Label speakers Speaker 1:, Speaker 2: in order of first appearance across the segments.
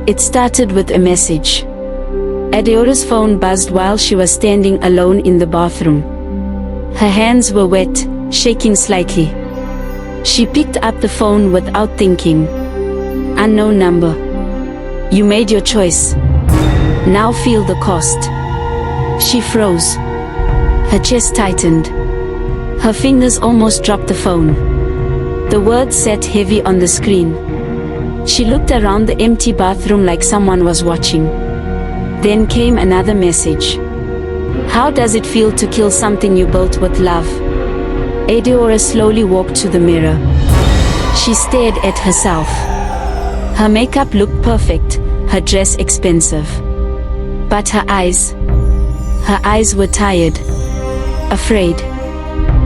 Speaker 1: It started with a message. Adeora's phone buzzed while she was standing alone in the bathroom. Her hands were wet, shaking slightly. She picked up the phone without thinking. Unknown number. You made your choice. Now feel the cost. She froze. Her chest tightened. Her fingers almost dropped the phone. The words sat heavy on the screen. She looked around the empty bathroom like someone was watching. Then came another message. How does it feel to kill something you built with love? Adeora slowly walked to the mirror. She stared at herself. Her makeup looked perfect, her dress expensive. But her eyes were tired, afraid.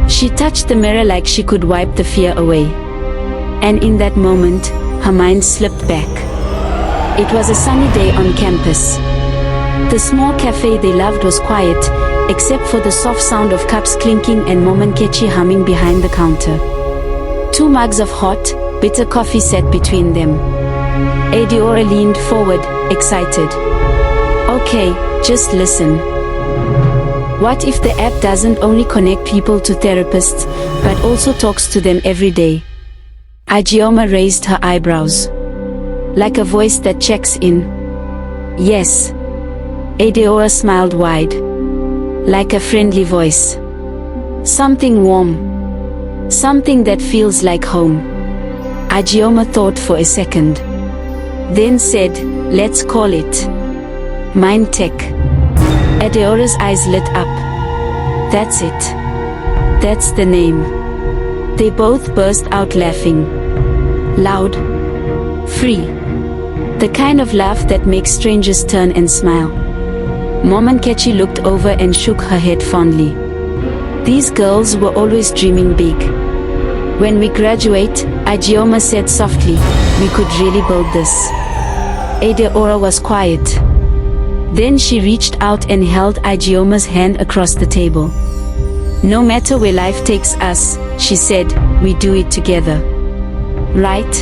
Speaker 1: She touched the mirror like she could wipe the fear away. And in that moment, her mind slipped back. It was a sunny day on campus. The small cafe they loved was quiet, except for the soft sound of cups clinking and Momankechi humming behind the counter. 2 mugs of hot, bitter coffee sat between them. Adeora leaned forward, excited. Okay, just listen. What if the app doesn't only connect people to therapists, but also talks to them every day? Agioma raised her eyebrows. Like a voice that checks in. Yes. Adeora smiled wide. Like a friendly voice. Something warm. Something that feels like home. Agioma thought for a second. Then said, let's call it Mind Tech. Adeora's eyes lit up. That's it. That's the name. They both burst out laughing. Loud. Free. The kind of laugh that makes strangers turn and smile. Momankechi looked over and shook her head fondly. These girls were always dreaming big. When we graduate, Agioma said softly, we could really build this. Adeora was quiet. Then she reached out and held Agioma's hand across the table. No matter where life takes us, she said, we do it together. Right?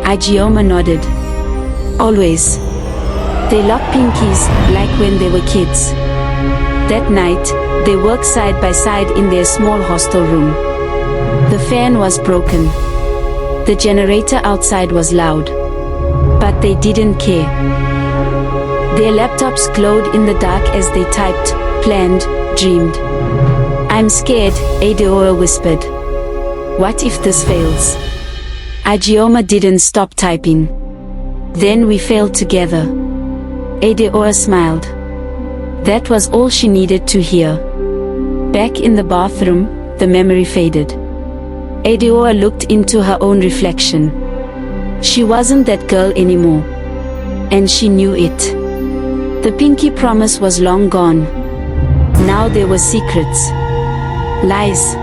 Speaker 1: Agioma nodded. Always. They locked pinkies, like when they were kids. That night, they worked side by side in their small hostel room. The fan was broken. The generator outside was loud. But they didn't care. Their laptops glowed in the dark as they typed, planned, dreamed. I'm scared, Adeora whispered. What if this fails? Agioma didn't stop typing. Then we failed together. Adeora smiled. That was all she needed to hear. Back in the bathroom, the memory faded. Adeora looked into her own reflection. She wasn't that girl anymore. And she knew it. The pinky promise was long gone. Now there were secrets. Lies.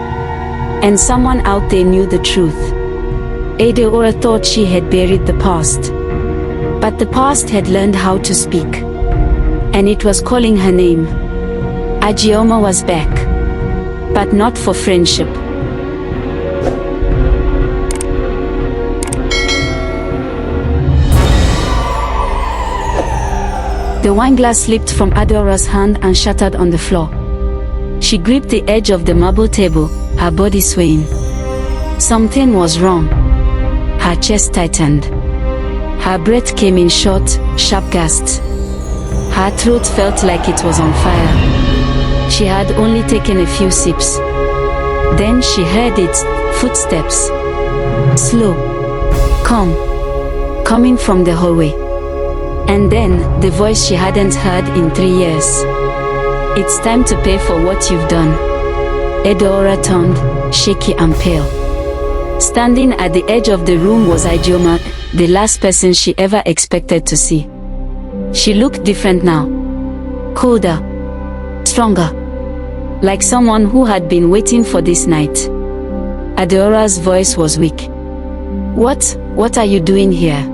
Speaker 1: And someone out there knew the truth. Adeora thought she had buried the past. But the past had learned how to speak. And it was calling her name. Agioma was back. But not for friendship. The wineglass slipped from Adeora's hand and shattered on the floor. She gripped the edge of the marble table, her body swaying. Something was wrong. Her chest tightened. Her breath came in short, sharp gasps. Her throat felt like it was on fire. She had only taken a few sips. Then she heard its footsteps. Slow. Calm. Coming from the hallway. And then, the voice she hadn't heard in 3 years. It's time to pay for what you've done. Adeora turned, shaky and pale. Standing at the edge of the room was Agioma, the last person she ever expected to see. She looked different now. Colder. Stronger. Like someone who had been waiting for this night. Adeora's voice was weak. What are you doing here?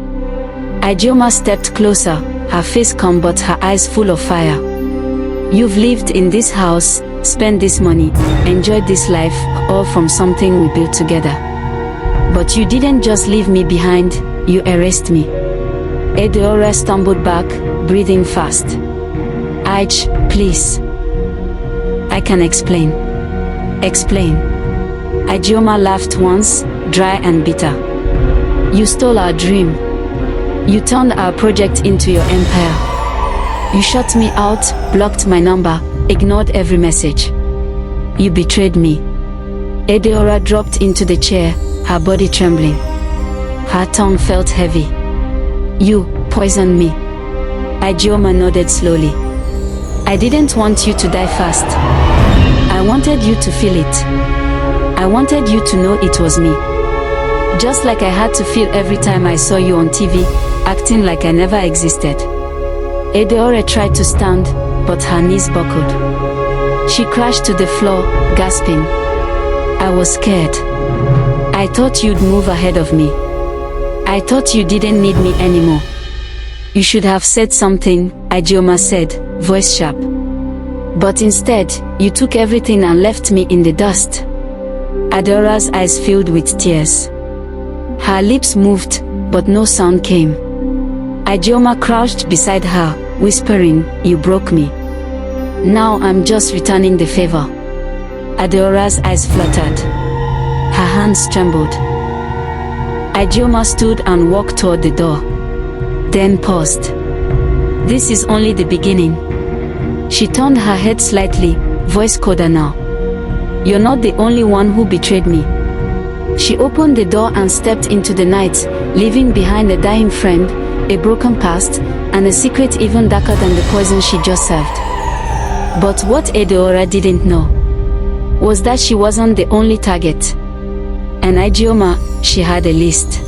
Speaker 1: Agioma stepped closer, her face calm but her eyes full of fire. You've lived in this house, spent this money, enjoyed this life, all from something we built together. But you didn't just leave me behind, you erased me. Edeora stumbled back, breathing fast. Ige, please. I can explain. Explain. Ijeoma laughed once, dry and bitter. You stole our dream. You turned our project into your empire. You shut me out, blocked my number, ignored every message. You betrayed me. Edeora dropped into the chair, her body trembling. Her tongue felt heavy. You poisoned me. Ijeoma nodded slowly. I didn't want you to die fast. I wanted you to feel it. I wanted you to know it was me. Just like I had to feel every time I saw you on TV, acting like I never existed. Edeora tried to stand, but her knees buckled. She crashed to the floor, gasping. I was scared. I thought you'd move ahead of me. I thought you didn't need me anymore. You should have said something, Ijeoma said, voice sharp. But instead, you took everything and left me in the dust. Adeora's eyes filled with tears. Her lips moved, but no sound came. Ijeoma crouched beside her, whispering, you broke me. Now I'm just returning the favor. Adeora's eyes fluttered. Her hands trembled. Ijeoma stood and walked toward the door. Then paused. This is only the beginning. She turned her head slightly, voice colder now. You're not the only one who betrayed me. She opened the door and stepped into the night, leaving behind a dying friend, a broken past, and a secret even darker than the poison she just served. But what Edeora didn't know was that she wasn't the only target. And Ijeoma, she had a list.